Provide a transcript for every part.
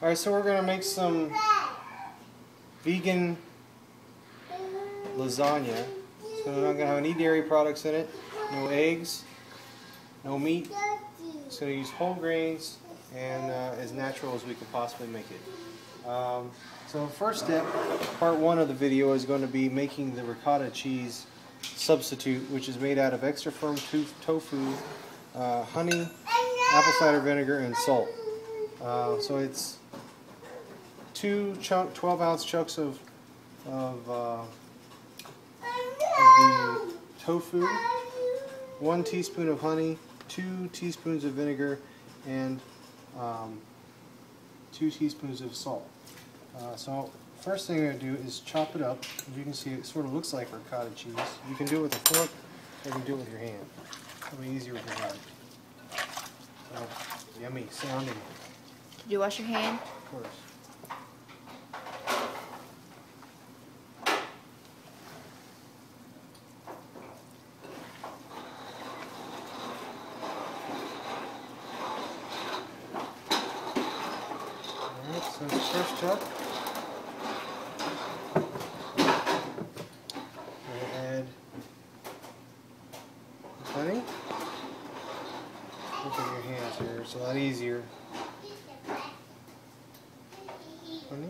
Alright, so we're going to make some vegan lasagna. So we're not going to have any dairy products in it, no eggs, no meat. It's going to use whole grains and as natural as we can possibly make it. So first step, part one of the video, is going to be making the ricotta cheese substitute, which is made out of extra firm tofu, honey, apple cider vinegar, and salt. So it's 2 12-ounce chunks of the tofu, 1 teaspoon of honey, 2 teaspoons of vinegar, and 2 teaspoons of salt. So first thing I'm going to do is chop it up. As you can see, it sort of looks like ricotta cheese. You can do it with a fork, or you can do it with your hand. It'll be easier with your hand. So, yummy sounding. Did you wash your hand? Of course. Alright, so the first chop, we're going to add honey. Look at your hands here, it's a lot easier. Honey.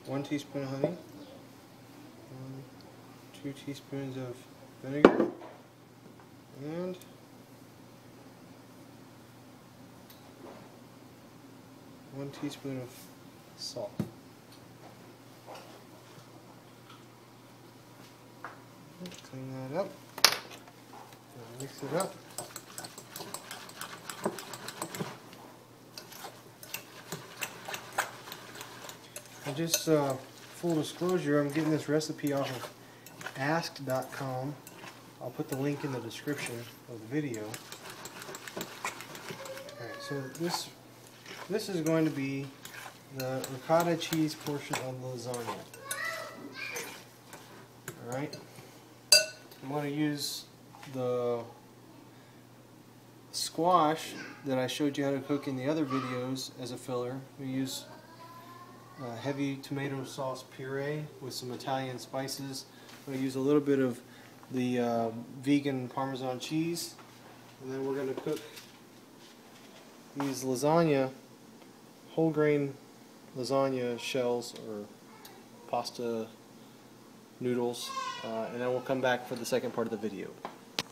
1 teaspoon of honey. 2 teaspoons of vinegar. And 1 teaspoon of salt. Clean that up. Mix it up. And just full disclosure, I'm getting this recipe off of ask.com. I'll put the link in the description of the video. Alright, so this is going to be the ricotta cheese portion of the lasagna. Alright, I'm going to use the squash that I showed you how to cook in the other videos as a filler. We use heavy tomato sauce puree with some Italian spices. I'm going to use a little bit of the vegan Parmesan cheese, and then we're going to cook these lasagna, whole grain lasagna shells or pasta noodles, and then we'll come back for the second part of the video.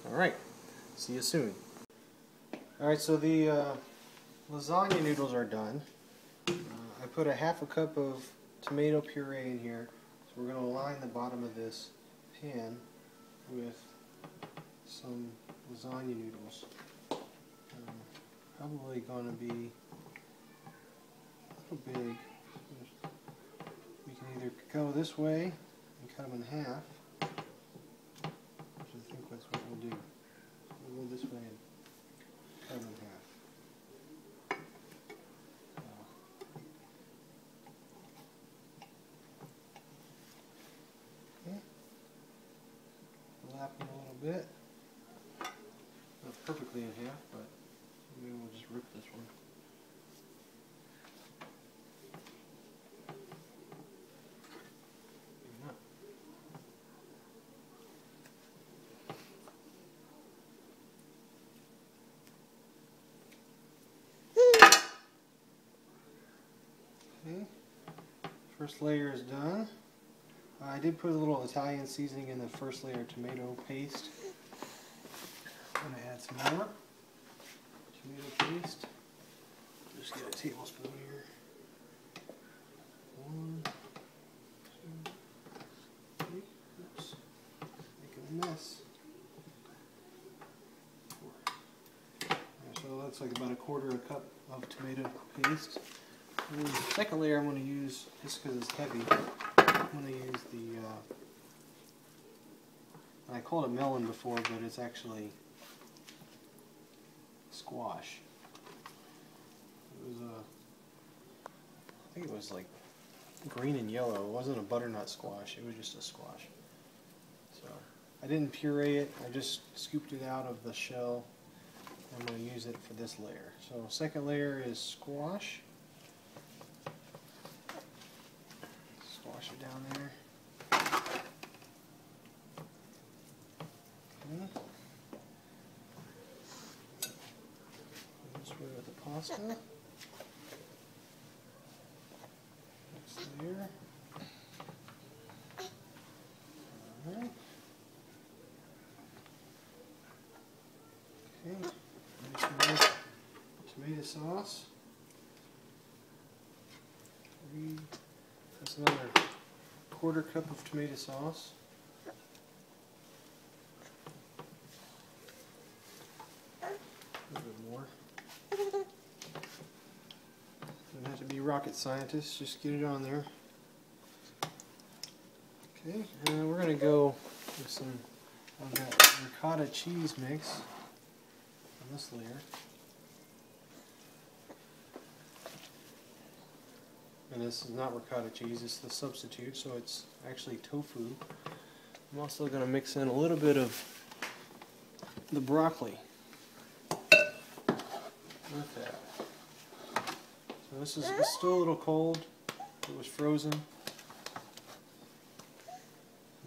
Alright, see you soon. Alright, so the lasagna noodles are done. I put a half a cup of tomato puree in here, so we're going to line the bottom of this pan with some lasagna noodles. Probably going to be a little big. We can either go this way and cut them in half, which I think that's what we'll do. We'll go this way and cut them in half. Lap them a little bit. Not perfectly in half, but maybe we'll just rip this one. Okay, first layer is done. I did put a little Italian seasoning in the first layer of tomato paste. I'm going to add some more tomato paste. Just get a tablespoon here. 1, 2, 3. Oops. Making a mess. 4. Right, so it looks like about a 1/4 cup of tomato paste. And the second layer I'm going to use, just because it's heavy, I'm going to use the, I called it melon before, but it's actually squash. It was I think it was like green and yellow. It wasn't a butternut squash, it was just a squash. So I didn't puree it, I just scooped it out of the shell I'm going to use it for this layer. So second layer is squash. Squash it down there. Okay. This way with the pasta. Next layer. Alright. Okay. Tomato sauce. That's another quarter cup of tomato sauce. A little bit more. Don't have to be rocket scientists, just get it on there. Okay, and we're going to go with some of that ricotta cheese mix on this layer. And this is not ricotta cheese, it's the substitute, so it's actually tofu. I'm also going to mix in a little bit of the broccoli with that. So this is still a little cold, it was frozen.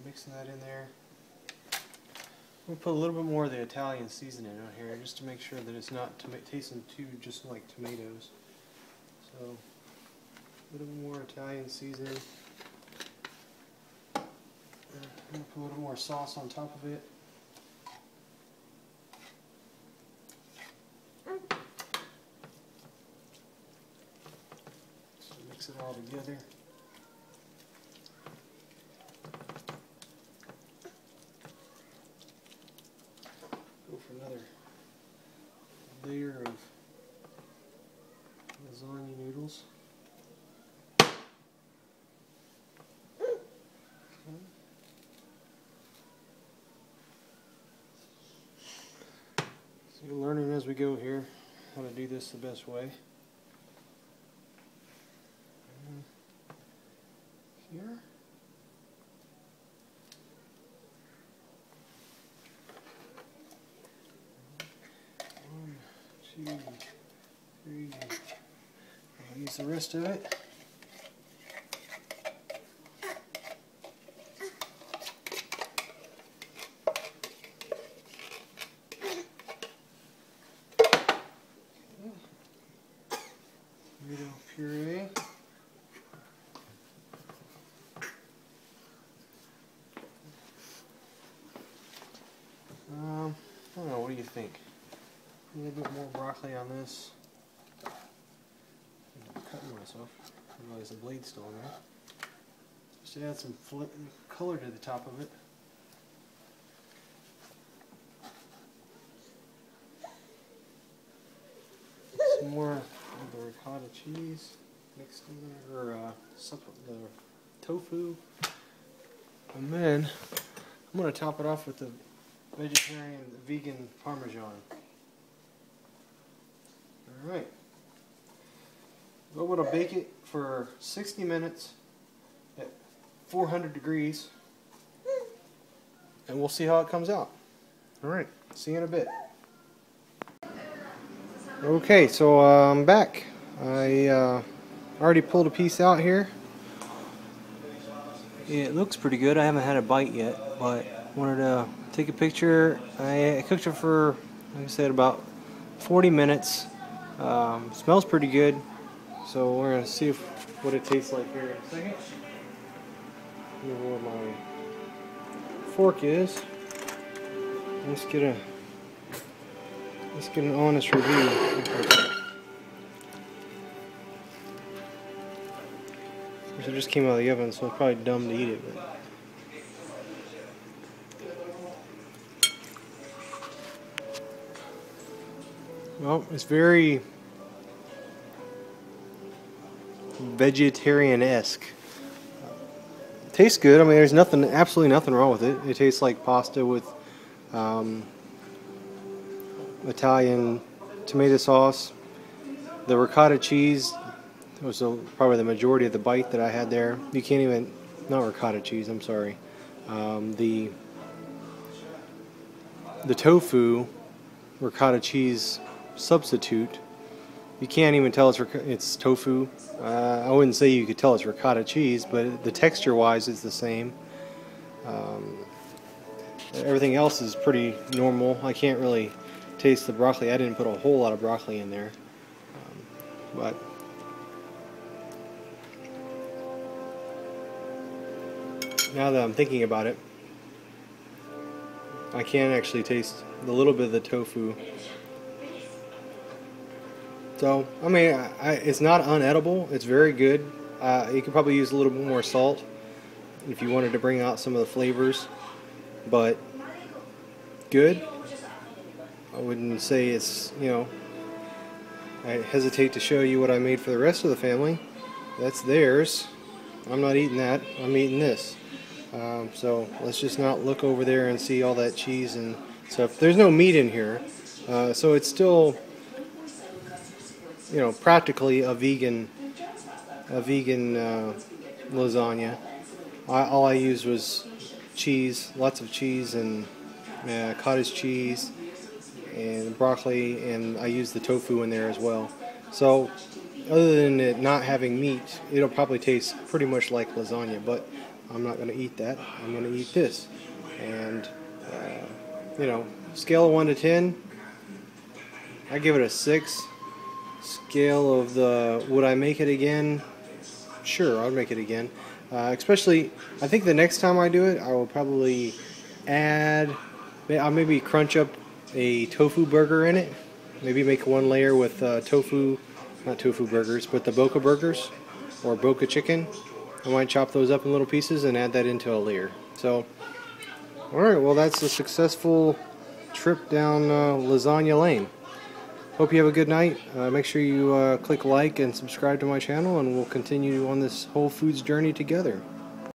Mixing that in there. We'll put a little bit more of the Italian seasoning on here just to make sure that it's not tasting too just like tomatoes. So a little bit more Italian seasoning. We'll put a little more sauce on top of it. So mix it all together. Go for another layer of lasagna noodles. So you're learning as we go here how to do this the best way. Here. 1, 2, 3. I'll use the rest of it. Tomato puree. I don't know, what do you think? A little bit more broccoli on this. I'm cutting myself. I realize the blade's still in there. Just to add some color to the top of it. Some more of the ricotta cheese mixed in there, or the tofu. And then I'm going to top it off with the vegetarian, vegan Parmesan. Alright. We're going to bake it for 60 minutes at 400 degrees. And we'll see how it comes out. Alright, see you in a bit. Okay, so I'm back. I already pulled a piece out here. It looks pretty good. I haven't had a bite yet, but wanted to take a picture. I cooked it for, like I said, about 40 minutes. Smells pretty good, so we're going to see what it tastes like here in a second. Here where my fork is. Let's get an honest review. It just came out of the oven, so it's probably dumb to eat it. But well, it's very vegetarian-esque. Tastes good. I mean, there's absolutely nothing wrong with it. It tastes like pasta with Italian tomato sauce. The ricotta cheese was probably the majority of the bite that I had there. You can't even, not ricotta cheese, I'm sorry. The tofu ricotta cheese substitute. You can't even tell it's tofu. I wouldn't say you could tell it's ricotta cheese, but the texture-wise is the same. Everything else is pretty normal. I can't really taste the broccoli. I didn't put a whole lot of broccoli in there, but now that I'm thinking about it, I can actually taste a little bit of the tofu. So, I mean, it's not unedible. It's very good. You could probably use a little bit more salt if you wanted to bring out some of the flavors, but good. I wouldn't say it's, you know, I hesitate to show you what I made for the rest of the family. That's theirs. I'm not eating that. I'm eating this. So let's just not look over there and see all that cheese and stuff. There's no meat in here, so it's still, you know, practically a vegan lasagna. All I used was cheese, lots of cheese and cottage cheese and broccoli, and I used the tofu in there as well. So other than it not having meat, it'll probably taste pretty much like lasagna, but I'm not going to eat that. I'm going to eat this. And you know, scale of 1 to 10, I give it a 6. Scale of the would I make it again? Sure, I'll make it again. Especially, I think the next time I do it, I will probably add, I'll maybe crunch up a tofu burger in it. Maybe make one layer with tofu, not tofu burgers, but the boca burgers or boca chicken. I might chop those up in little pieces and add that into a layer. So, alright, well that's a successful trip down Lasagna Lane. Hope you have a good night. Make sure you click like and subscribe to my channel, and we'll continue on this whole foods journey together.